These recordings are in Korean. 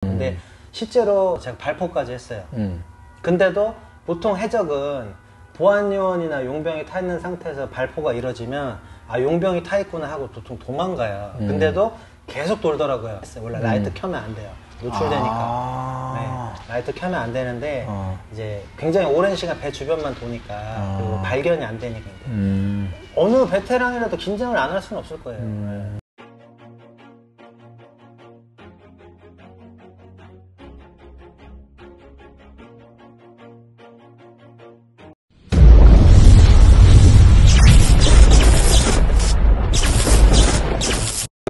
근데 실제로 제가 발포까지 했어요. 근데도 보통 해적은 보안요원이나 용병이 타 있는 상태에서 발포가 이루어지면 아 용병이 타 있구나 하고 보통 도망가요. 근데도 계속 돌더라고요. 원래 라이트 켜면 안 돼요. 노출되니까. 네, 라이트 켜면 안 되는데 이제 굉장히 오랜 시간 배 주변만 도니까 그리고 발견이 안 되니까 어느 베테랑이라도 긴장을 안 할 수는 없을 거예요. 네.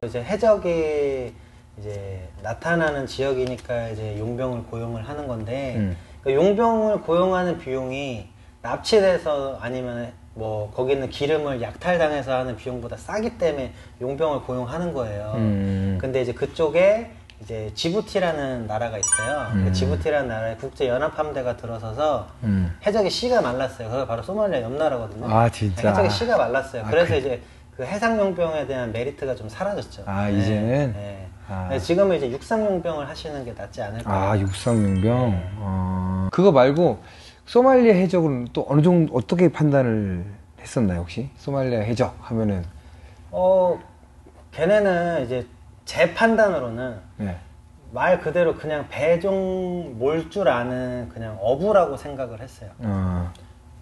이제 해적이 이제 나타나는 지역이니까 이제 용병을 고용을 하는 건데 그러니까 용병을 고용하는 비용이 납치돼서 아니면 뭐 거기는 기름을 약탈당해서 하는 비용보다 싸기 때문에 용병을 고용하는 거예요. 근데 이제 그쪽에 이제 지부티라는 나라가 있어요. 그 지부티라는 나라에 국제 연합 함대가 들어서서 해적의 씨가 말랐어요. 그게 바로 소말리아 옆 나라거든요. 아 진짜. 해적의 씨가 말랐어요. 그래서 이제 그 해상용병에 대한 메리트가 좀 사라졌죠. 아 이제는. 네. 지금은 이제 육상용병을 하시는 게 낫지 않을까. 아 육상용병. 그거 말고 소말리아 해적은 또 어느 정도 어떻게 판단을 했었나요 혹시? 소말리아 해적 하면은 걔네는 이제 제 판단으로는 네. 말 그대로 그냥 배종 몰 줄 아는 그냥 어부라고 생각을 했어요.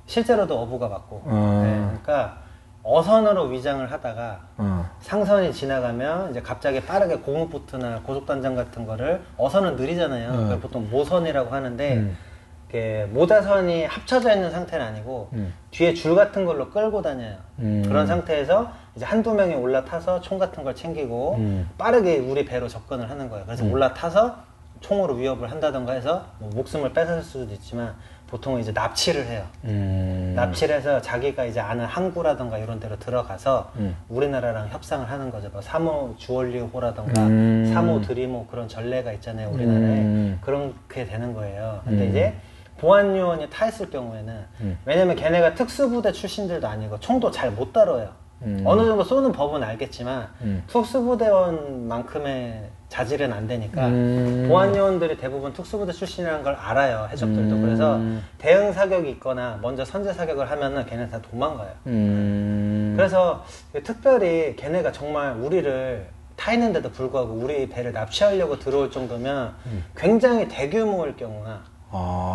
실제로도 어부가 맞고. 네, 그러니까 어선으로 위장을 하다가 상선이 지나가면 이제 갑자기 빠르게 고무보트나 고속단장 같은 거를 어선은 느리잖아요. 그걸 보통 모선이라고 하는데 이렇게 모자선이 합쳐져 있는 상태는 아니고 뒤에 줄 같은 걸로 끌고 다녀요. 그런 상태에서 이제 한두 명이 올라타서 총 같은 걸 챙기고 빠르게 우리 배로 접근을 하는 거예요. 그래서 올라타서 총으로 위협을 한다던가 해서 뭐 목숨을 뺏을 수도 있지만 보통은 이제 납치를 해요. 납치를 해서 자기가 이제 아는 항구라던가 이런 데로 들어가서 우리나라랑 협상을 하는 거죠. 뭐 사모 주얼리호라던가 사모 드리모 그런 전례가 있잖아요. 우리나라에. 그렇게 되는 거예요. 근데 이제 보안요원이 타 있을 경우에는 왜냐면 걔네가 특수부대 출신들도 아니고 총도 잘 못 다뤄요. 어느 정도 쏘는 법은 알겠지만 특수부대원만큼의 자질은 안 되니까 보안요원들이 대부분 특수부대 출신이라는 걸 알아요. 해적들도. 그래서 대응 사격이 있거나 먼저 선제 사격을 하면은 걔네 다 도망가요. 그래서 특별히 걔네가 정말 우리를 타 있는데도 불구하고 우리 배를 납치하려고 들어올 정도면 굉장히 대규모일 경우나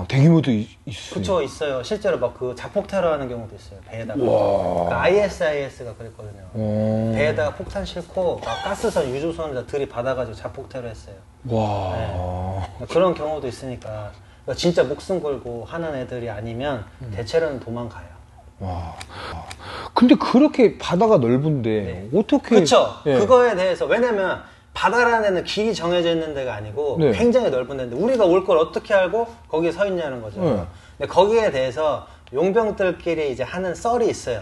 대규모도 있어요. 그쵸, 있어요. 실제로 막 그 자폭 테러 하는 경우도 있어요. 배에다가. 그 ISIS가 그랬거든요. 배에다가 폭탄 싣고 막 가스선, 유조선을 들이받아가지고 자폭 테러 했어요. 와. 네. 그런 경우도 있으니까. 그러니까 진짜 목숨 걸고 하는 애들이 아니면 대체로는 도망가요. 와. 근데 그렇게 바다가 넓은데 어떻게? 그쵸. 그거에 대해서 왜냐면 바다라는 데는 길이 정해져 있는 데가 아니고 굉장히 넓은 데인데 우리가 올 걸 어떻게 알고 거기에 서 있냐는 거죠. 근데 거기에 대해서 용병들끼리 이제 하는 썰이 있어요.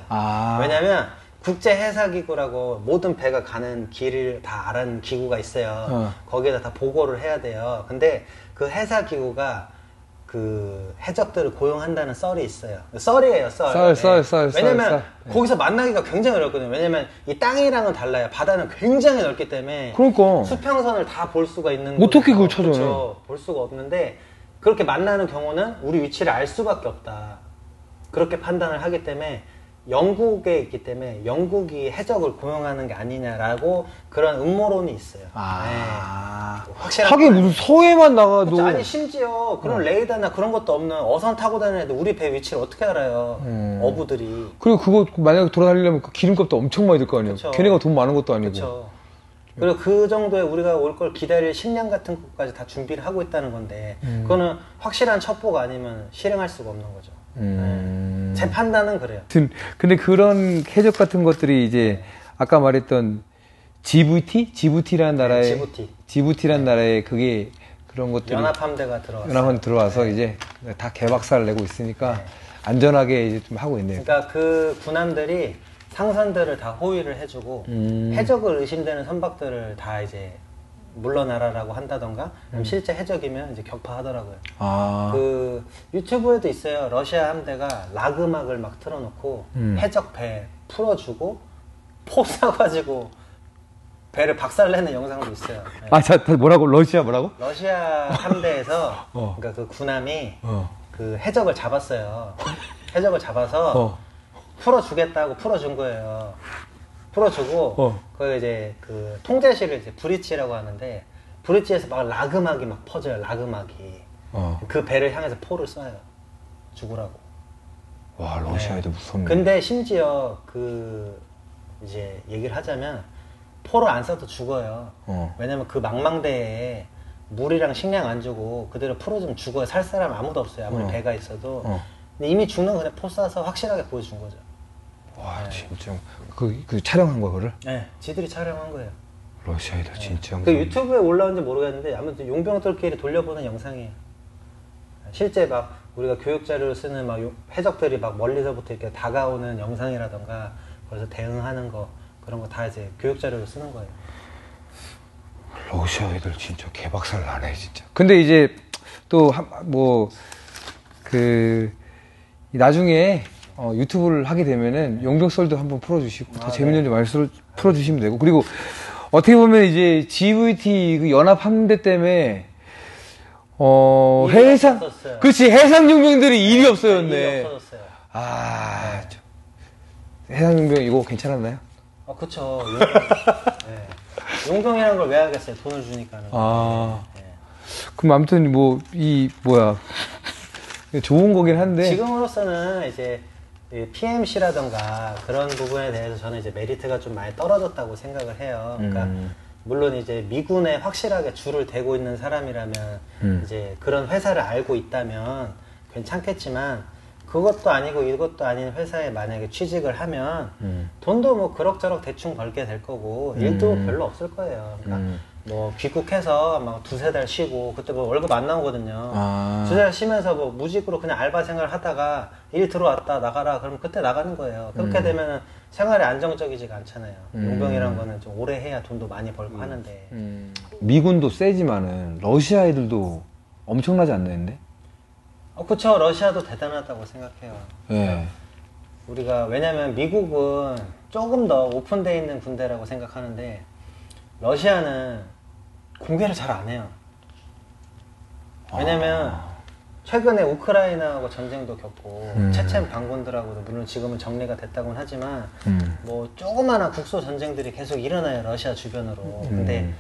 왜냐면 국제해사기구라고 모든 배가 가는 길을 다 아는 기구가 있어요. 거기에다 다 보고를 해야 돼요. 근데 그 해사기구가 그 해적들을 고용한다는 썰이 있어요. 썰이에요, 썰. 왜냐면 거기서 만나기가 굉장히 어렵거든요. 왜냐면 이 땅이랑은 달라요. 바다는 굉장히 넓기 때문에 그러니까 수평선을 다 볼 수가 있는 어떻게 그걸 찾아요? 그렇죠. 볼 수가 없는데 그렇게 만나는 경우는 우리 위치를 알 수밖에 없다. 그렇게 판단을 하기 때문에 영국에 있기 때문에 영국이 해적을 고용하는 게 아니냐라고 그런 음모론이 있어요. 하긴 무슨 서해만 나가도 그렇죠. 아니 심지어 그런 레이더나 그런 것도 없는 어선 타고 다니는 애들 우리 배 위치를 어떻게 알아요? 어부들이. 그리고 그거 만약에 돌아다니려면 그 기름값도 엄청 많이 들 거 아니에요. 그쵸. 걔네가 돈 많은 것도 아니고. 그렇죠. 그리고 그 정도에 우리가 올 걸 기다릴 식량 같은 것까지 다 준비를 하고 있다는 건데 그거는 확실한 첩보가 아니면 실행할 수가 없는 거죠. 제 판단은 그래요. 근데 그런 해적 같은 것들이 이제 아까 말했던 지부티라는 나라의 지부티라는 나라에 그게 그런 것들이 연합함대가 들어왔어요. 연합함대 들어와서 이제 다 개박살을 내고 있으니까 안전하게 이제 좀 하고 있네요. 그러니까 그 군함들이 상선들을 다 호위를 해주고 해적을 의심되는 선박들을 다 이제 물러나라라고 한다던가 실제 해적이면 이제 격파하더라고요. 그 유튜브에도 있어요. 러시아 함대가 락 음악을 막 틀어놓고 해적 배 풀어주고 포 쏴가지고 배를 박살내는 영상도 있어요. 네. 아, 자, 뭐라고? 러시아 뭐라고? 러시아 함대에서 그러니까 그 군함이 그 해적을 잡았어요. 해적을 잡아서 풀어주겠다고 풀어준 거예요. 풀어주고 거기 이제 그 통제실을 이제 브릿지라고 하는데 브릿지에서 막 라그막이 막 퍼져요. 라그막이 그 배를 향해서 포를 쏴요. 죽으라고. 와, 러시아 애들 무섭네. 근데 심지어 그 이제 얘기를 하자면 포를 안 쏴도 죽어요. 왜냐면 그 망망대해에 물이랑 식량 안 주고 그대로 풀어주면 죽어요. 살 사람 아무도 없어요. 아무리 배가 있어도. 근데 이미 죽는 거 그냥 포 쏴서 확실하게 보여준 거죠. 와, 진짜. 그 촬영한 거야, 그거를? 네, 지들이 촬영한 거예요. 러시아 애들 진짜. 그 유튜브에 올라온지 모르겠는데 아무튼 용병들끼리 돌려보는 영상이에요. 실제 막 우리가 교육 자료를 쓰는 막 해적들이 막 멀리서부터 이렇게 다가오는 영상이라던가 거기서 대응하는 거 그런 거 다 이제 교육 자료로 쓰는 거예요. 러시아 애들 진짜 개박살 나네 진짜. 근데 이제 또 뭐 그 나중에 유튜브를 하게 되면은 용병썰도 한번 풀어주시고 더 재밌는 좀 말씀을 풀어주시면 되고 그리고 어떻게 보면 이제 GVT 그 연합 함대 때문에 해상 없었어요. 그렇지 해상 용병들이 일이 없어졌네. 일이 없어졌어요. 아 해상 용병 이거 괜찮았나요? 그쵸. 용병이라는 걸 왜 하겠어요? 돈을 주니까는. 그럼 아무튼 뭐 뭐야 좋은 거긴 한데 지금으로서는 이제 PMC라던가 그런 부분에 대해서 저는 이제 메리트가 좀 많이 떨어졌다고 생각을 해요. 그러니까 물론 이제 미군에 확실하게 줄을 대고 있는 사람이라면 이제 그런 회사를 알고 있다면 괜찮겠지만 그것도 아니고 이것도 아닌 회사에 만약에 취직을 하면 돈도 뭐 그럭저럭 대충 벌게 될 거고 일도 별로 없을 거예요. 그러니까 뭐 귀국해서 막 두세 달 쉬고 그때 뭐 월급 안 나오거든요. 두세 달 쉬면서 뭐 무직으로 그냥 알바 생활 하다가 일 들어왔다 나가라 그러면 그때 나가는 거예요. 그렇게 되면 생활이 안정적이지가 않잖아요. 용병이란 거는 좀 오래 해야 돈도 많이 벌고 하는데 미군도 세지만은 러시아 애들도 엄청나지 않나는데? 그쵸. 러시아도 대단하다고 생각해요. 네. 우리가 왜냐면 미국은 조금 더 오픈되어 있는 군대라고 생각하는데 러시아는 공개를 잘 안 해요. 왜냐면 최근에 우크라이나하고 전쟁도 겪고 체첸 반군들하고도 물론 지금은 정리가 됐다고는 하지만 뭐 조그마한 국소 전쟁들이 계속 일어나요. 러시아 주변으로. 근데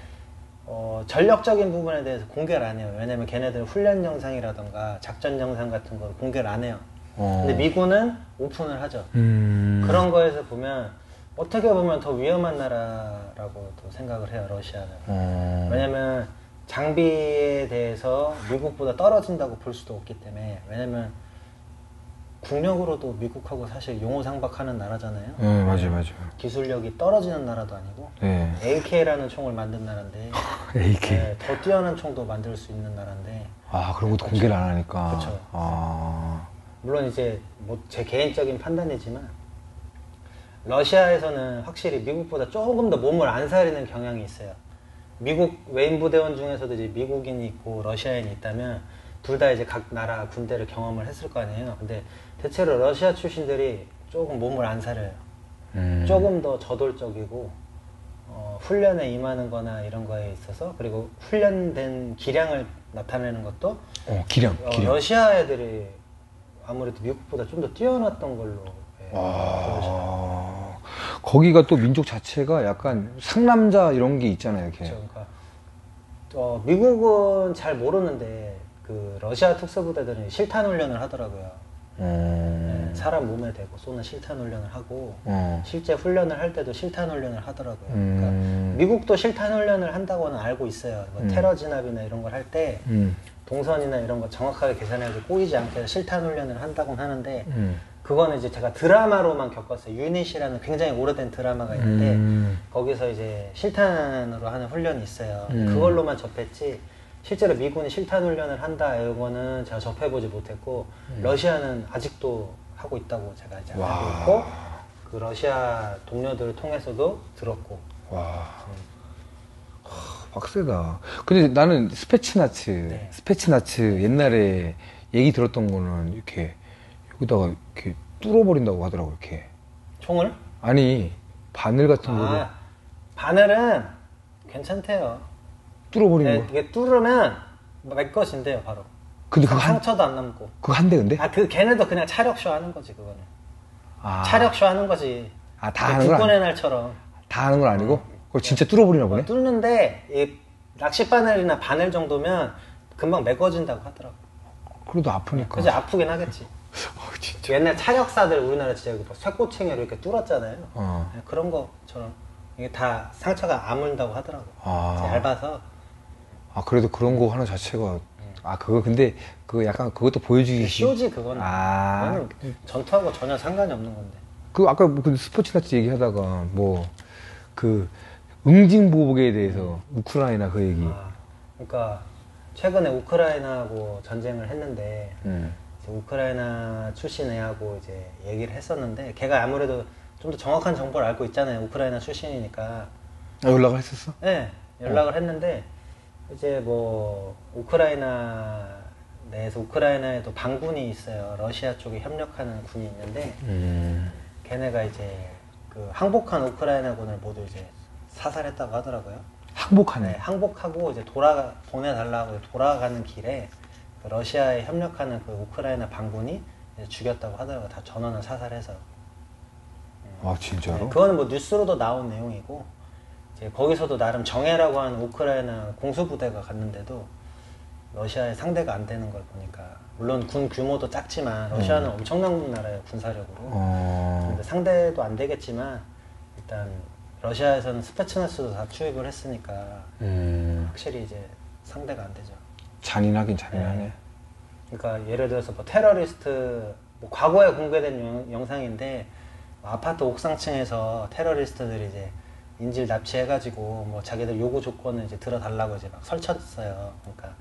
전력적인 부분에 대해서 공개를 안 해요. 왜냐면 걔네들은 훈련 영상이라던가 작전 영상 같은 걸 공개를 안 해요. 근데 미군은 오픈을 하죠. 그런 거에서 보면 어떻게 보면 더 위험한 나라라고 또 생각을 해요. 러시아는. 왜냐면 장비에 대해서 미국보다 떨어진다고 볼 수도 없기 때문에. 왜냐면 국력으로도 미국하고 사실 용호상박하는 나라잖아요. 네, 맞아요. 기술력이 떨어지는 나라도 아니고 네. AK라는 총을 만든 나라인데 AK. 네, 더 뛰어난 총도 만들 수 있는 나라인데 그런 것도 공개를 안 하니까. 그렇죠. 물론 이제 뭐 제 개인적인 판단이지만 러시아에서는 확실히 미국보다 조금 더 몸을 안 사리는 경향이 있어요. 미국 외인부대원 중에서도 이제 미국인이 있고 러시아인이 있다면 둘 다 이제 각 나라 군대를 경험을 했을 거 아니에요. 근데 대체로 러시아 출신들이 조금 몸을 안 사려요. 조금 더 저돌적이고 훈련에 임하는 거나 이런 거에 있어서 그리고 훈련된 기량을 나타내는 것도 기량. 러시아 애들이 아무래도 미국보다 좀 더 뛰어났던 걸로 거기가 또 민족 자체가 약간 상남자 이런 게 있잖아요. 이렇게. 그렇죠. 그러니까 미국은 잘 모르는데 그 러시아 특수부대들은 실탄 훈련을 하더라고요. 네, 사람 몸에 대고 쏘는 실탄 훈련을 하고 실제 훈련을 할 때도 실탄 훈련을 하더라고요. 그러니까 미국도 실탄 훈련을 한다고는 알고 있어요. 뭐 테러 진압이나 이런 걸 할 때 동선이나 이런 거 정확하게 계산해서 꼬이지 않게 실탄 훈련을 한다고는 하는데 그거는 이제 제가 드라마로만 겪었어요. 유닛이라는 굉장히 오래된 드라마가 있는데 거기서 이제 실탄으로 하는 훈련이 있어요. 그걸로만 접했지 실제로 미군이 실탄 훈련을 한다 이거는 제가 접해보지 못했고 러시아는 아직도 하고 있다고 제가 이제 알고 있고 그 러시아 동료들을 통해서도 들었고. 빡세다. 근데 나는 스페츠나츠 옛날에 얘기 들었던 거는 이렇게 여기다가 이렇게 뚫어버린다고 하더라고. 이렇게 총을? 아니 바늘 같은 거를. 바늘은 괜찮대요. 뚫어버리는 네, 거. 이게 뚫으면 메꿔진대요 바로. 근데 상처도 안 남고. 그거 한대 근데? 걔네도 그냥 차력쇼 하는 거지 그거는. 차력쇼 하는 거지. 다 하는 건 국군의 날처럼. 다 하는 건 아니고? 그걸 진짜 뚫어버리나 보네? 뚫는데 이 낚시 바늘이나 바늘 정도면 금방 메꿔진다고 하더라고. 그래도 아프니까. 그치 아프긴 하겠지. 진짜. 옛날 차력사들 우리나라 진짜 쇠꼬챙이로 이렇게 뚫었잖아요. 그런 것처럼 이게 다 상처가 아물다고 하더라고. 얇아서. 그래도 그런 거 하는 자체가 그거 근데 그거 약간 그것도 보여주기 쇼지 그거는. 그거는 전투하고 전혀 상관이 없는 건데. 그 아까 그 스포츠 같이 얘기하다가 뭐 그 응징보복에 대해서 우크라이나 그 얘기. 그러니까 최근에 우크라이나하고 전쟁을 했는데 이제 우크라이나 출신 애하고 이제 얘기를 했었는데 걔가 아무래도 좀 더 정확한 정보를 알고 있잖아요. 우크라이나 출신이니까. 연락을 했었어? 네, 연락을 했는데 이제 뭐 우크라이나 내에서 우크라이나에도 반군이 있어요. 러시아 쪽에 협력하는 군이 있는데 걔네가 이제 그 항복한 우크라이나군을 모두 이제 사살했다고 하더라고요. 항복하네. 네, 항복하고 이제 보내달라고 돌아가는 길에 그 러시아에 협력하는 그 우크라이나 반군이 이제 죽였다고 하더라고요. 다 전원을 사살해서. 진짜로? 네, 그거는 뭐 뉴스로도 나온 내용이고 이제 거기서도 나름 정예라고 하는 우크라이나 공수부대가 갔는데도 러시아에 상대가 안 되는 걸 보니까 물론 군 규모도 작지만 러시아는 엄청난 나라예요 군사력으로. 근데 상대도 안 되겠지만 일단 러시아에서는 스페츠나스도 다 투입을 했으니까 확실히 이제 상대가 안 되죠. 잔인하긴 잔인하네. 네. 그러니까 예를 들어서 뭐 테러리스트 뭐 과거에 공개된 영상인데 아파트 옥상층에서 테러리스트들이 이제 인질 납치해가지고 뭐 자기들 요구 조건을 이제 들어달라고 이제 막 설쳤어요. 그러니까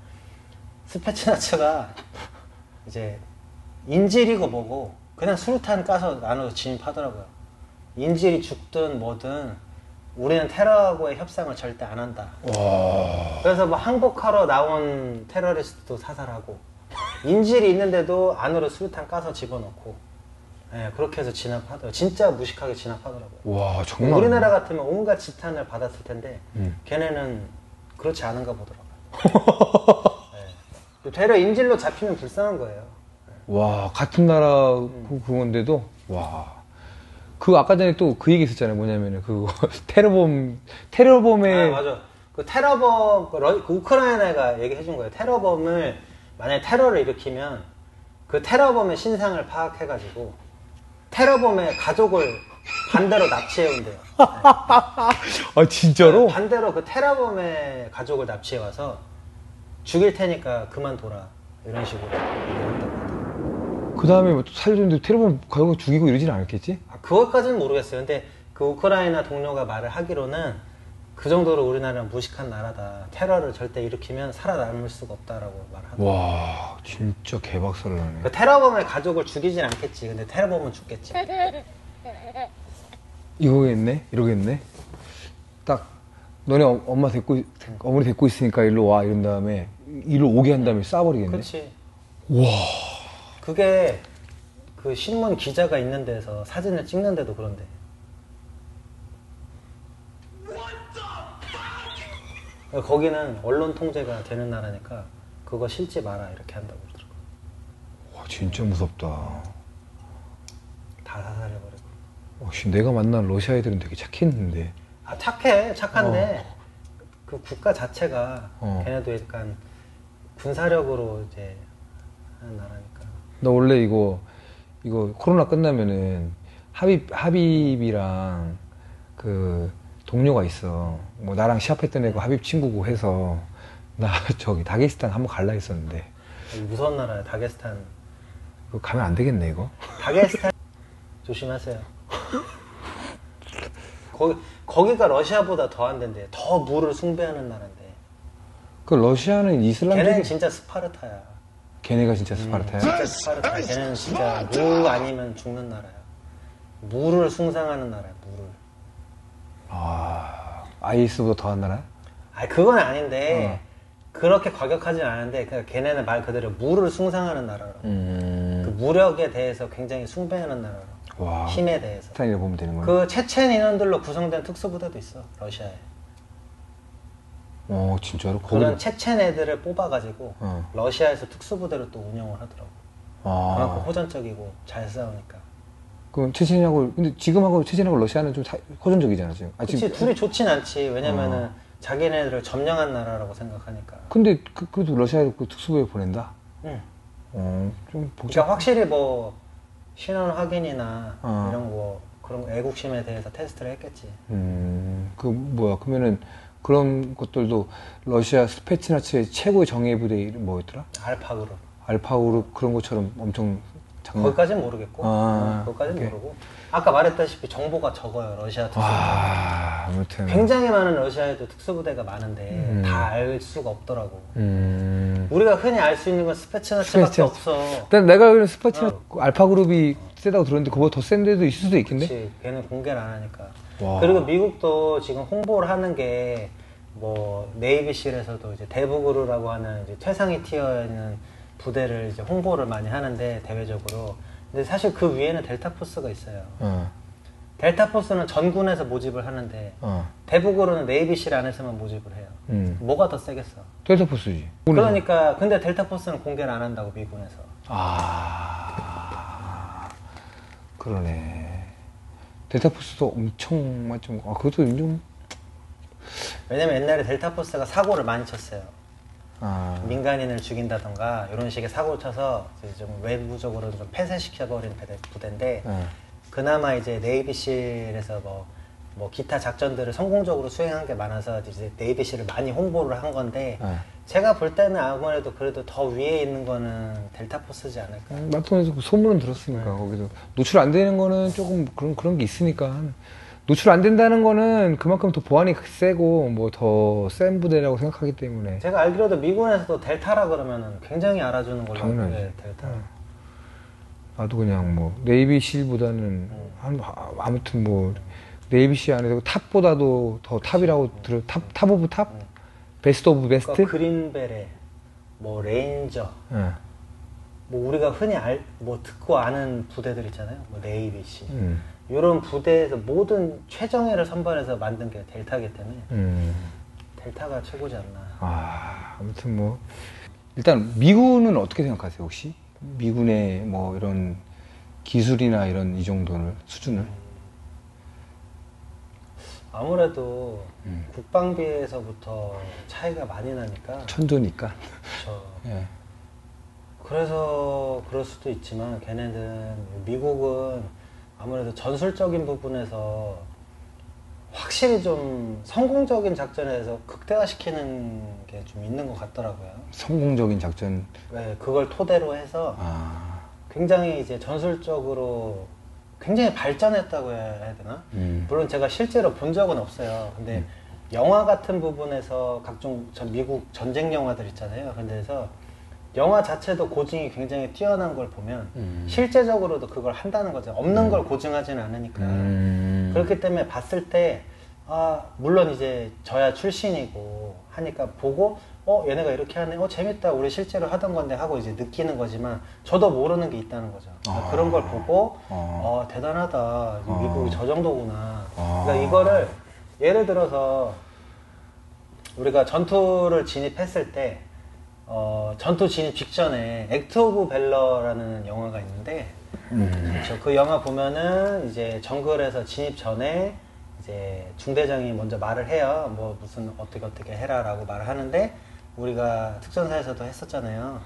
스페츠나츠가 이제 인질이고 뭐고 그냥 수류탄 까서 안으로 진입하더라고요. 인질이 죽든 뭐든 우리는 테러하고의 협상을 절대 안 한다. 그래서 뭐 항복하러 나온 테러리스트도 사살하고 인질이 있는데도 안으로 수류탄 까서 집어넣고 그렇게 해서 진압하더라고요. 진짜 무식하게 진압하더라고요. 와 정말. 우리나라 같으면 온갖 지탄을 받았을 텐데 걔네는 그렇지 않은가 보더라고요. 되려 인질로 잡히면 불쌍한 거예요. 와 같은 나라 그건데도 와. 그 아까 전에 또 그 얘기 있었잖아요. 뭐냐면은 그 테러범의 맞아. 그 테러범 그 우크라이나가 얘기해 준 거예요. 테러범을 만약에 테러를 일으키면 그 테러범의 신상을 파악해가지고 테러범의 가족을 반대로 납치해 온대요. 진짜로? 반대로 그 테러범의 가족을 납치해 와서 죽일 테니까 그만둬라 이런 식으로 얘기한다고 하더라고요. 그 다음에 뭐 살려줬는데 테러범 가족을 죽이고 이러지는 않았겠지? 그것까지는 모르겠어요. 근데 그 우크라이나 동료가 말을 하기로는 그 정도로 우리나라는 무식한 나라다. 테러를 절대 일으키면 살아남을 수가 없다라고 말하더라고요. 와 진짜 개박살을 나네. 그 테러범의 가족을 죽이진 않겠지. 근데 테러범은 죽겠지. 이러겠네. 딱 너네 어머니 데리고 있으니까 일로 와 이런 다음에 일로 오게 한 다음에 쏴버리겠네. 그렇지. 와. 그게 그 신문 기자가 있는 데서 사진을 찍는데도 그런데. 거기는 언론 통제가 되는 나라니까 그거 실지 마라 이렇게 한다고 그러더라고요. 와 진짜 무섭다. 다 사살해버리고. 내가 만난 러시아 애들은 되게 착했는데. 착한데 그 국가 자체가 걔네도 약간 군사력으로 이제 하는 나라니까. 나 원래 이거 코로나 끝나면은 하빕이랑 그 동료가 있어. 뭐 나랑 시합했던 애가 하빕 친구고 해서 나 저기 다게스탄 한번 갈라 했었는데. 무서운 나라야 다게스탄. 그거 가면 안 되겠네 이거. 다게스탄 조심하세요. 거기가 러시아보다 더 안 된대. 더 물을 숭배하는 나라인데. 그 러시아는 이슬람적인. 걔네는 진짜 스파르타야. 걔네가 진짜 스파르타야? 진짜 스파르타야. 걔네는 진짜 물 아니면 죽는 나라야. 물을 숭상하는 나라야. 물을. IS보다 더한 나라? 그건 아닌데 그렇게 과격하진 않은데 그냥 걔네는 말 그대로 물을 숭상하는 나라라고. 그 무력에 대해서 굉장히 숭배하는 나라라고. 와. 힘에 대해서. 스타일을 보면 되는 거야. 그 체첸 인원들로 구성된 특수부대도 있어 러시아에. 진짜로? 그런 체첸 애들을 뽑아가지고 러시아에서 특수부대로 또 운영을 하더라고. 그만큼 호전적이고 잘 싸우니까. 그럼 체첸하고 근데 지금하고 체첸하고 러시아는 좀 호전적이잖아 지금. 그치, 지금 둘이 좋진 않지. 왜냐면은 자기네들을 점령한 나라라고 생각하니까. 근데 그래도 러시아에 그 특수부대 보낸다? 응. 좀 그러니까 확실히 뭐 신원 확인이나 이런 거 그런 애국심에 대해서 테스트를 했겠지. 그 뭐야 그러면은 그런 것들도 러시아 스페츠나츠의 최고의 정예 부대 이름 뭐였더라? 알파그룹. 알파그룹 그런 것처럼 엄청 장난. 거기까지는 모르겠고. 거기까지는 모르고. 아까 말했다시피 정보가 적어요 러시아 특수부대. 아무튼 굉장히 많은 러시아에도 특수부대가 많은데 다 알 수가 없더라고. 우리가 흔히 알 수 있는 건 스페츠나츠밖에 없어. 일단 내가 알기로는 스페츠나츠 알파그룹이 세다고 들었는데 그거보다 더 센 데도 있을 수도 있겠네? 그렇지. 걔는 공개를 안 하니까. 그리고 미국도 지금 홍보를 하는 게 뭐 네이비실에서도 이제 대부그루라고 하는 이제 최상위 티어에 있는 부대를 이제 홍보를 많이 하는데 대외적으로. 근데 사실 그 위에는 델타포스가 있어요. 델타포스는 전군에서 모집을 하는데 대부그루는 네이비실 안에서만 모집을 해요. 뭐가 더 세겠어? 델타포스지. 그러니까 근데 델타포스는 공개를 안 한다고 미군에서. 그러네. 델타포스도 엄청 맞죠. 그것도 좀. 왜냐면 옛날에 델타포스가 사고를 많이 쳤어요. 민간인을 죽인다던가 이런 식의 사고를 쳐서 좀 외부적으로 좀 폐쇄시켜버린 부대인데 그나마 이제 네이비실에서 뭐 기타 작전들을 성공적으로 수행한 게 많아서 이제 네이비실을 많이 홍보를 한 건데 제가 볼 때는 아무래도 그래도 더 위에 있는 거는 델타포스지 않을까. 마통에서 소문은 들었으니까 거기서 노출 안 되는 거는 조금 그런 게 있으니까. 노출 안 된다는 거는 그만큼 더 보안이 세고 뭐 더 센 부대라고 생각하기 때문에. 제가 알기로도 미군에서도 델타라 그러면은 굉장히 알아주는 걸로. 당연하지. 네, 델타. 나도 그냥 뭐 네이비실보다는 아무튼 뭐 네이비실 안에서 탑보다도 더 탑이라고 들어. 탑 오브 탑? 베스트 오브 베스트? 그러니까 그린베레, 뭐 레인저, 뭐 우리가 흔히 뭐 듣고 아는 부대들 있잖아요. 뭐 네이비실. 이런 부대에서 모든 최정예를 선발해서 만든 게 델타기 때문에 델타가 최고지 않나. 아무튼 뭐 일단 미군은 어떻게 생각하세요 혹시? 미군의 뭐 이런 기술이나 이런 이 정도를 수준을? 아무래도 국방비에서부터 차이가 많이 나니까. 천조니까. 그렇죠. 예. 그래서 그럴 수도 있지만 걔네는 미국은 아무래도 전술적인 부분에서 확실히 좀 성공적인 작전에서 극대화시키는 게 좀 있는 것 같더라고요. 성공적인 작전? 네, 그걸 토대로 해서 굉장히 이제 전술적으로 굉장히 발전했다고 해야 되나? 물론 제가 실제로 본 적은 없어요. 근데 영화 같은 부분에서 각종 미국 전쟁 영화들 있잖아요. 그래서 영화 자체도 고증이 굉장히 뛰어난 걸 보면 실제적으로도 그걸 한다는 거죠. 없는 걸 고증하지는 않으니까. 그렇기 때문에 봤을 때 물론 이제 저야 출신이고 하니까 보고 얘네가 이렇게 하네. 재밌다. 우리 실제로 하던 건데 하고 이제 느끼는 거지만 저도 모르는 게 있다는 거죠. 그런 걸 보고 대단하다. 미국이 저 정도구나. 그러니까 이거를 예를 들어서 우리가 전투를 진입했을 때 전투 진입 직전에 액트 오브 벨러라는 영화가 있는데 그렇죠. 그 영화 보면은 이제 정글에서 진입 전에 이제 중대장이 먼저 말을 해요. 뭐 무슨 어떻게 해라라고 말을 하는데 우리가 특전사에서도 했었잖아요.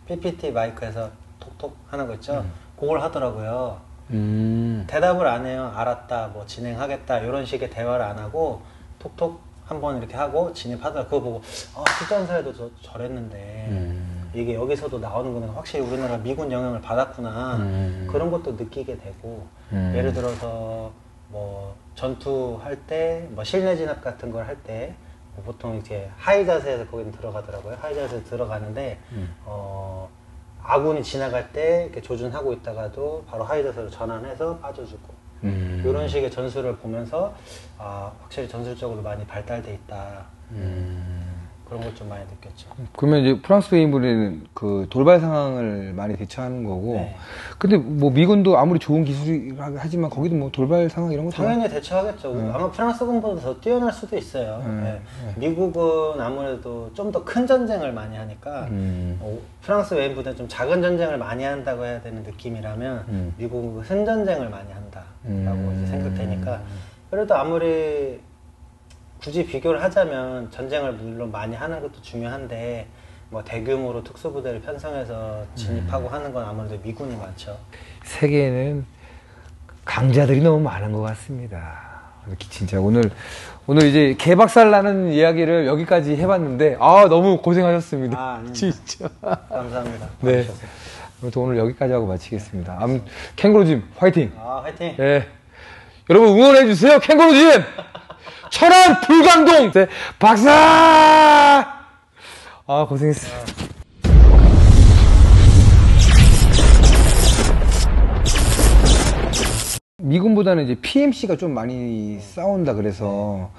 PPT 마이크에서 톡톡 하는 거 있죠. 그걸 하더라고요. 대답을 안 해요. 알았다, 뭐 진행하겠다 이런 식의 대화를 안 하고 톡톡 한번 이렇게 하고 진입하더라. 그거 보고 특전사에도 저랬는데 이게 여기서도 나오는 거면 확실히 우리나라 미군 영향을 받았구나. 그런 것도 느끼게 되고 예를 들어서 뭐 전투할 때 뭐 실내 진압 같은 걸 할 때 보통 이제 하이 자세에서 거기는 들어가더라고요. 하이 자세에서 들어가는데 아군이 지나갈 때 이렇게 조준하고 있다가도 바로 하이 자세로 전환해서 빠져주고 이런 식의 전술을 보면서 확실히 전술적으로 많이 발달돼 있다. 그런 걸 좀 많이 느꼈죠. 그러면 이제 프랑스 웨인부리는 그 돌발 상황을 많이 대처하는 거고. 네. 근데 뭐 미군도 아무리 좋은 기술이 하지만 거기도 뭐 돌발 상황 이런 거 당연히 대처하겠죠. 아마 프랑스군보다 더 뛰어날 수도 있어요. 미국은 아무래도 좀 더 큰 전쟁을 많이 하니까 프랑스 웨인부리는 좀 작은 전쟁을 많이 한다고 해야 되는 느낌이라면 미국은 큰 전쟁을 많이 한다라고 이제 생각되니까 그래도 아무리 굳이 비교를 하자면 전쟁을 물론 많이 하는 것도 중요한데 뭐 대규모로 특수부대를 편성해서 진입하고 하는 건 아무래도 미군이 많죠. 세계에는 강자들이 너무 많은 것 같습니다. 진짜 오늘 이제 개박살 나는 이야기를 여기까지 해봤는데 너무 고생하셨습니다. 진짜. 감사합니다. 네. 또 오늘 여기까지 하고 마치겠습니다. 캥거루짐 화이팅. 화이팅. 네. 여러분 응원해 주세요. 캥거루짐. 천안 불광동 네. 박사. 고생했어요. 미군보다는 이제 PMC가 좀 많이 싸운다 그래서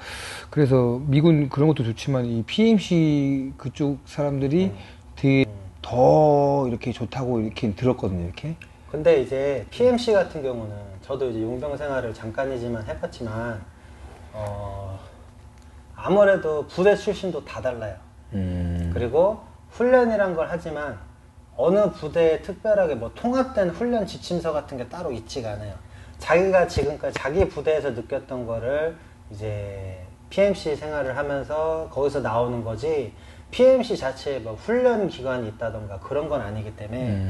미군 그런 것도 좋지만 이 PMC 그쪽 사람들이 되게 더 이렇게 좋다고 이렇게 들었거든요, 이렇게. 근데 이제 PMC 같은 경우는 저도 이제 용병 생활을 잠깐이지만 해봤지만 아무래도 부대 출신도 다 달라요. 그리고 훈련이란 걸 하지만 어느 부대에 특별하게 뭐 통합된 훈련 지침서 같은 게 따로 있지가 않아요. 자기가 지금까지 자기 부대에서 느꼈던 거를 이제 PMC 생활을 하면서 거기서 나오는 거지 PMC 자체에 뭐 훈련 기관이 있다던가 그런 건 아니기 때문에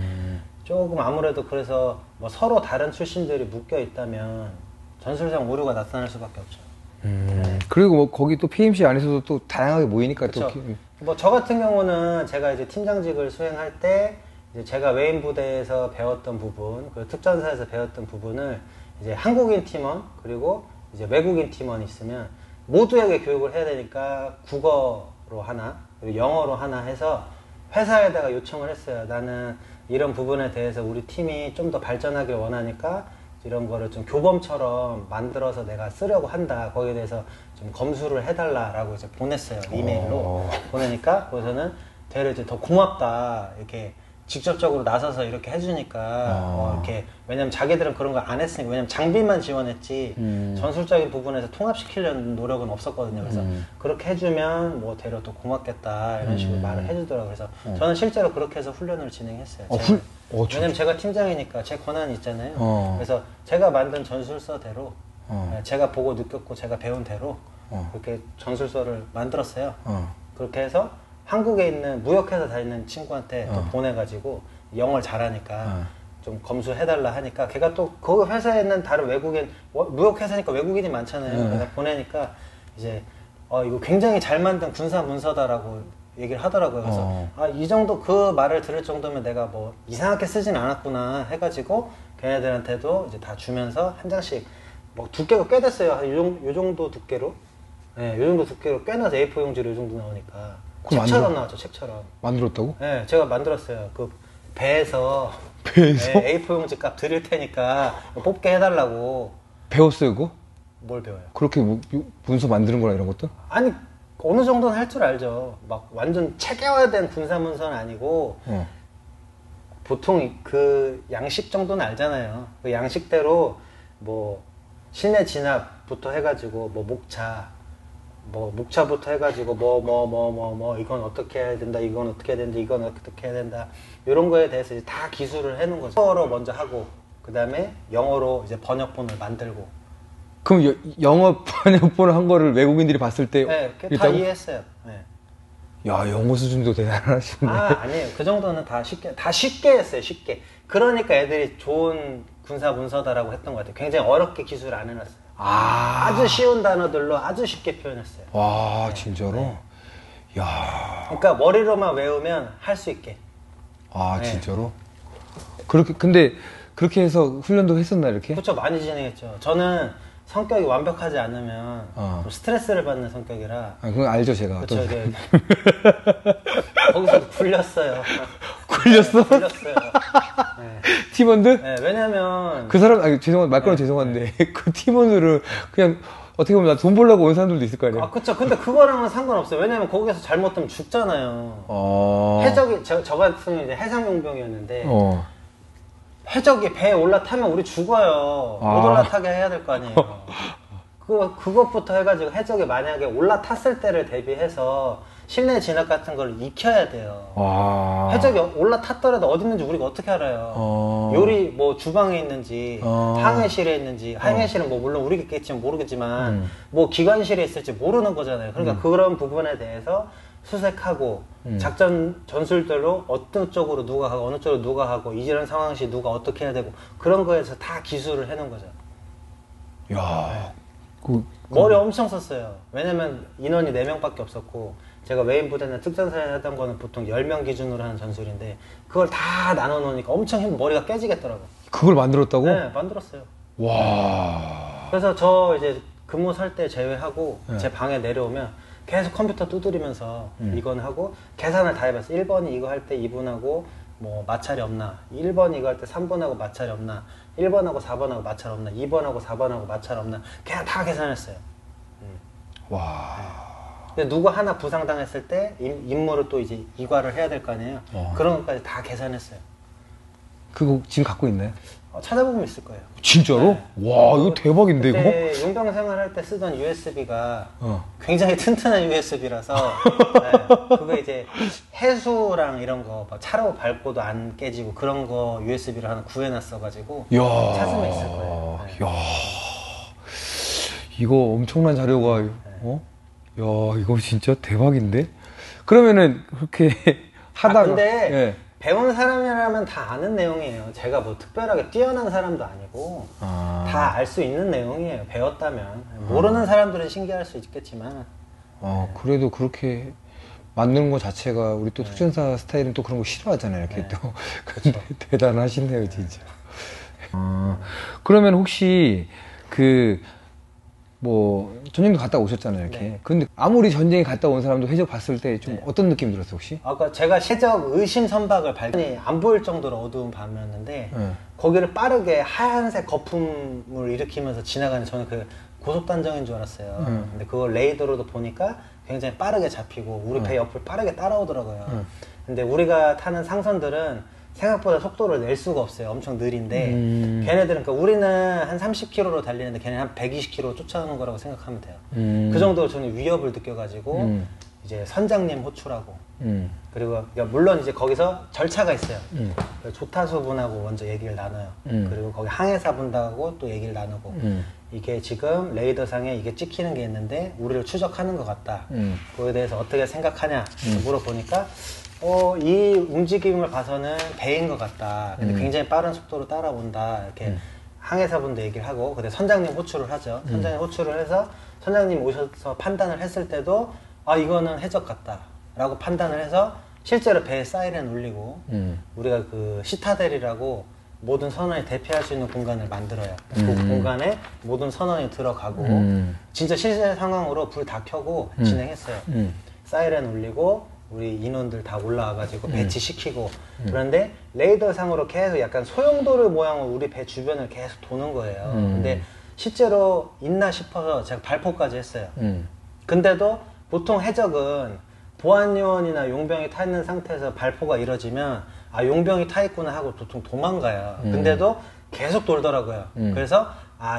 조금 아무래도 그래서 뭐 서로 다른 출신들이 묶여 있다면 전술상 오류가 나타날 수밖에 없죠. 그리고 뭐 거기 또 PMC 안에서도 또 다양하게 모이니까 그쵸. 또 뭐 저 같은 경우는 제가 이제 팀장직을 수행할 때 이제 제가 웨인 부대에서 배웠던 부분, 그 특전사에서 배웠던 부분을 이제 한국인 팀원 그리고 이제 외국인 팀원이 있으면 모두에게 교육을 해야 되니까 국어로 하나 그리고 영어로 하나 해서 회사에다가 요청을 했어요. 나는 이런 부분에 대해서 우리 팀이 좀 더 발전하길 원하니까 이런 거를 좀 교범처럼 만들어서 내가 쓰려고 한다. 거기에 대해서 좀 검수를 해달라라고 이제 보냈어요. 이메일로. 보내니까 거기서는 되려 이제 더 고맙다. 이렇게 직접적으로 나서서 이렇게 해주니까 이렇게 왜냐면 자기들은 그런 거 안 했으니까 왜냐면 장비만 지원했지 전술적인 부분에서 통합시키려는 노력은 없었거든요. 그래서 그렇게 해주면 뭐 되려 더 고맙겠다 이런 식으로 말을 해주더라고요. 그래서 저는 실제로 그렇게 해서 훈련을 진행했어요. 왜냐면 제가 팀장이니까 제 권한이 있잖아요. 그래서 제가 만든 전술서대로 제가 보고 느꼈고 제가 배운 대로 그렇게 전술서를 만들었어요. 그렇게 해서 한국에 있는 무역회사 다니는 친구한테 또 보내가지고 영어를 잘하니까 좀 검수해달라 하니까 걔가 또 그 회사에 있는 다른 외국인 무역회사니까 외국인이 많잖아요. 그래서 보내니까 이제 이거 굉장히 잘 만든 군사 문서다라고 얘기를 하더라고요. 그래서 이 정도 그 말을 들을 정도면 내가 뭐 이상하게 쓰진 않았구나 해가지고 걔네들한테도 이제 다 주면서 한 장씩 뭐 두께가 꽤 됐어요. 요 정도 두께로 요 정도 두께로 꽤나 A4 용지로 요 정도 나오니까 책처럼 나왔죠. 책처럼 만들었다고? 네, 제가 만들었어요. 그 배에서 A4 용지 값 드릴 테니까 뽑게 해달라고. 배웠어요 그거? 뭘 배워요? 그렇게 문서 만드는 거나 이런 것도? 아니 어느 정도는 할 줄 알죠. 막 완전 체계화된 군사 문서는 아니고 보통 그 양식 정도는 알잖아요. 그 양식대로 뭐 실내 진압부터 해가지고 뭐 목차부터 해가지고 이건 어떻게 해야 된다, 이건 어떻게 해야 된다, 이건 어떻게 해야 된다 이런 거에 대해서 이제 다 기술을 해놓은 거죠. 영어로 먼저 하고 그 다음에 영어로 이제 번역본을 만들고. 그럼 영어 번역본을 한 거를 외국인들이 봤을 때 네, 다 이해했어요. 네. 야, 영어 수준도 대단하시네. 아니에요. 그 정도는 다 쉽게 했어요. 쉽게. 그러니까 애들이 좋은 군사 문서다라고 했던 것 같아요. 굉장히 어렵게 기술 안 해놨어요. 아주 쉬운 단어들로 아주 쉽게 표현했어요. 와, 네. 진짜로? 네. 야. 그러니까 머리로만 외우면 할 수 있게. 네. 진짜로? 근데 그렇게 해서 훈련도 했었나, 이렇게? 그렇죠. 많이 진행했죠. 저는 성격이 완벽하지 않으면 스트레스를 받는 성격이라. 그건 알죠, 제가. 그렇죠. 네. 거기서 굴렸어요. 굴렸어? 네, 굴렸어요. 네. 팀원들? 네, 왜냐면 그 사람, 죄송한데, 말 끊어 죄송한데, 그 팀원들은 그냥 어떻게 보면 돈 벌려고 온 사람들도 있을 거 아니에요? 아, 그쵸. 근데 그거랑은 상관없어요. 왜냐면 거기서 잘못하면 죽잖아요. 해적이, 저 같은 경우는 이제 해상용병이었는데, 해적이 배에 올라타면 우리 죽어요. 못 올라타게 해야 될 거 아니에요. 그것부터 해가지고 해적이 만약에 올라탔을 때를 대비해서 실내 진압 같은 걸 익혀야 돼요. 해적이 올라탔더라도 어디 있는지 우리가 어떻게 알아요? 요리 뭐 주방에 있는지 항해실에 있는지 항해실은 뭐 물론 우리가 있겠지만 모르겠지만 뭐 기관실에 있을지 모르는 거잖아요. 그러니까 그런 부분에 대해서 수색하고 작전 전술대로 어떤 쪽으로 누가 하고 어느 쪽으로 누가 하고 이런 상황 시 누가 어떻게 해야 되고 그런 거에서 다 기술을 해놓은 거죠. 야, 머리 엄청 썼어요. 왜냐면 인원이 4명밖에 없었고 제가 메인 부대는 특전사에 했던 거는 보통 10명 기준으로 하는 전술인데 그걸 다 나눠 놓으니까 엄청 머리가 깨지겠더라고요. 그걸 만들었다고? 네, 만들었어요. 와. 그래서 저 이제 근무 설 때 제외하고 제 방에 내려오면 계속 컴퓨터 두드리면서 이건 하고 계산을 다 해봤어요. 1번이 이거 할 때 2분하고 뭐 마찰이 없나, 1번 이거 할 때 3번하고 마찰이 없나, 1번하고 4번하고 마찰 없나, 2번하고 4번하고 마찰 없나, 그냥 다 계산했어요. 와. 근데 누구 하나 부상당했을 때 임무를 또 이제 이과를 해야 될 거 아니에요. 그런 것까지 다 계산했어요. 그거 지금 갖고 있나요? 찾아보면 있을 거예요. 진짜로? 네. 와, 이거 대박인데, 그때 이거? 용병 생활할 때 쓰던 USB가 굉장히 튼튼한 USB라서 네, 그거 이제 해수랑 이런 거 차로 밟고도 안 깨지고 그런 거 USB를 하나 구해놨어가지고 찾으면 있을 거예요. 네. 야, 이거 엄청난 자료가 야, 이거 진짜 대박인데? 그러면은 그렇게 하다가 근데 예. 배운 사람이라면 다 아는 내용이에요. 제가 뭐 특별하게 뛰어난 사람도 아니고 다 알 수 있는 내용이에요. 배웠다면. 모르는 사람들은 신기할 수 있겠지만 그래도 그렇게 만드는 것 자체가 우리 또 특전사 스타일은 또 그런 거 싫어하잖아요. 이렇게 또. 근데 대단하시네요, 진짜. 그러면 혹시 전쟁도 갔다 오셨잖아요, 이렇게. 네. 근데 아무리 전쟁에 갔다 온 사람도 해적 봤을 때 좀 어떤 느낌 들었어요, 혹시? 아까 제가 해적 의심 선박을 발견이 안 보일 정도로 어두운 밤이었는데 거기를 빠르게 하얀색 거품을 일으키면서 지나가는 저는 그 고속단정인 줄 알았어요. 근데 그걸 레이더로도 보니까 굉장히 빠르게 잡히고 우리 배 옆을 빠르게 따라오더라고요. 근데 우리가 타는 상선들은 생각보다 속도를 낼 수가 없어요. 엄청 느린데 걔네들은 그러니까 우리는 한 30km로 달리는데 걔네는 한 120km 쫓아오는 거라고 생각하면 돼요. 그 정도로 저는 위협을 느껴가지고 이제 선장님 호출하고 그리고 물론 이제 거기서 절차가 있어요. 조타수분하고 먼저 얘기를 나눠요. 그리고 거기 항해사분하고 또 얘기를 나누고 이게 지금 레이더상에 이게 찍히는 게 있는데 우리를 추적하는 것 같다. 그거에 대해서 어떻게 생각하냐 물어보니까 이 움직임을 봐서는 배인 것 같다. 근데 굉장히 빠른 속도로 따라온다. 이렇게 항해사분도 얘기를 하고, 근데 선장님 호출을 하죠. 선장님 호출을 해서 선장님 오셔서 판단을 했을 때도 이거는 해적 같다. 라고 판단을 해서 실제로 배에 사이렌 울리고 우리가 그 시타델이라고 모든 선원이 대피할 수 있는 공간을 만들어요. 그 공간에 모든 선원이 들어가고 진짜 실제 상황으로 불 다 켜고 진행했어요. 사이렌 울리고 우리 인원들 다 올라와가지고 배치시키고 그런데 레이더상으로 계속 약간 소용돌이 모양으로 우리 배 주변을 계속 도는 거예요. 근데 실제로 있나 싶어서 제가 발포까지 했어요. 근데도 보통 해적은 보안요원이나 용병이 타 있는 상태에서 발포가 이뤄지면 용병이 타 있구나 하고 보통 도망가요. 근데도 계속 돌더라고요. 그래서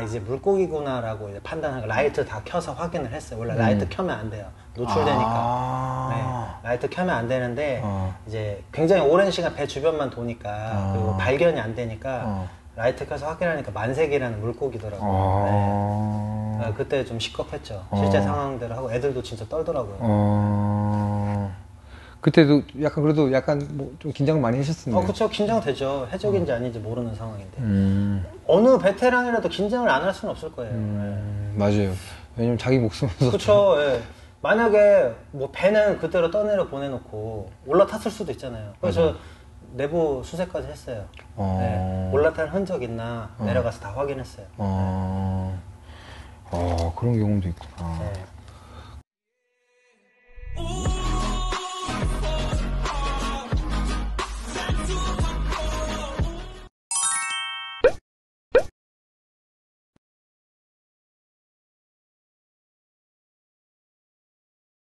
이제 물고기구나 라고 이제 판단하고 라이트 다 켜서 확인을 했어요. 원래 라이트 켜면 안 돼요. 노출되니까. 네, 라이트 켜면 안 되는데 이제 굉장히 오랜 시간 배 주변만 도니까 그리고 발견이 안 되니까 라이트 켜서 확인하니까 만색이라는 물고기더라고요. 네. 그때 좀 시겁했죠. 실제 상황대로 하고 애들도 진짜 떨더라고요. 그때도 약간 그래도 약간 뭐 좀 긴장 많이 하셨었나요? 그쵸. 긴장되죠. 해적인지 아닌지 모르는 상황인데. 어느 베테랑이라도 긴장을 안 할 수는 없을 거예요. 맞아요. 왜냐면 자기 목숨을 그쵸. 예. 만약에 뭐 배는 그대로 떠내려 보내놓고 올라탔을 수도 있잖아요. 그래서 저 내부 수색까지 했어요. 네. 올라탄 흔적 있나 내려가서 다 확인했어요. 그런 경우도 있구나. 네.